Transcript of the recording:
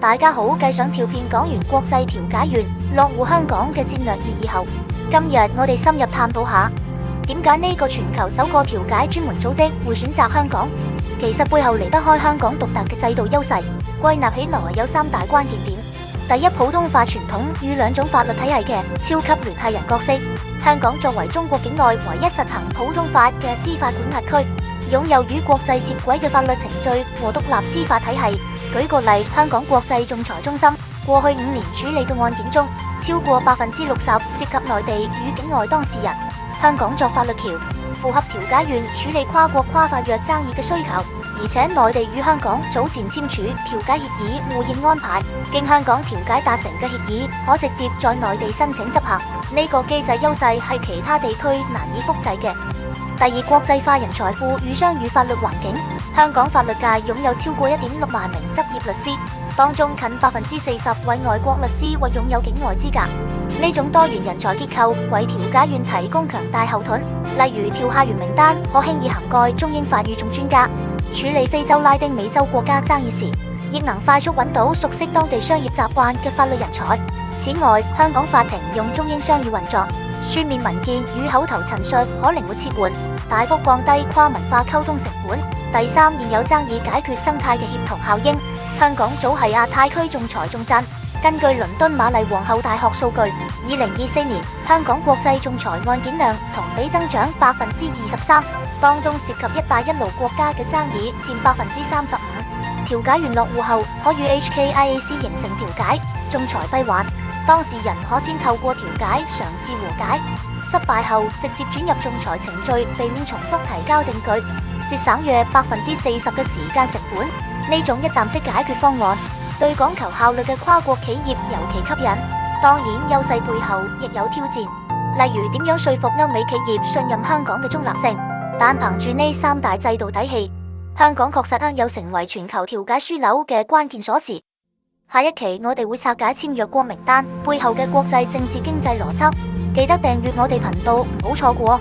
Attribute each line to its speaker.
Speaker 1: 大家好，繼上條片講完國際調解員落戶香港嘅戰略意義後，今日我哋深入探討下點解呢個全球首個調解專門組織會選擇香港。其實背後離不開香港獨特嘅制度優勢，歸納起來有三大關鍵點。第一，普通法傳統與兩種法律體系嘅超級聯繫人角色。香港作為中國境內唯一實行普通法嘅司法管轄區，擁有與國際接軌嘅法律程序和獨立司法體系。舉個例，香港國際仲裁中心過去5年處理嘅案件中，超過60%涉及內地與境外當事人。香港作法律橋，符合調解員處理跨國跨法約爭議嘅需求。而且內地與香港早前簽署調解協議互認安排，經香港調解達成嘅協議可直接在內地申請執行。呢個機制優勢係其他地區難以複製嘅。第二，國際化人才庫與商譽法律環境。香港法律界擁有超過1.6萬名執業律師，當中近40%為外國律師或擁有境外資格。呢種多元人才結構為調解員提供強大後盾，例如調解員名單可輕易涵蓋中英法語種專家，處理非洲拉丁美洲國家爭議時，亦能快速揾到熟悉當地商業習慣嘅法律人才。此外，香港法庭用中英雙語運作，書面文件與口頭陳述可靈活切換，大幅降低跨文化溝通成本。第三，現有爭議解決生態嘅協同效應。香港早係亞太區仲裁重鎮。根據倫敦瑪麗皇后大學數據，2024年香港國際仲裁案件量同比增長23%，當中涉及一帶一路國家嘅爭議佔35%。調解員落戶後，可與 HKIAC 形成調解仲裁閉環，當事人可先透過調解嘗試和解，失敗後直接轉入仲裁程序，避免重複提交證據，節省約40%嘅時間成本。呢種一站式解決方案對講求效率嘅跨國企業尤其吸引。當然，優勢背後亦有挑戰，例如點樣說服歐美企業信任香港嘅中立性。但憑住呢三大制度底氣，香港確實有成為全球調解樞紐嘅關鍵鎖匙。下一期我哋會拆解簽約國名單背後嘅國際政治經濟邏輯，記得訂閱我哋頻道，唔好錯過。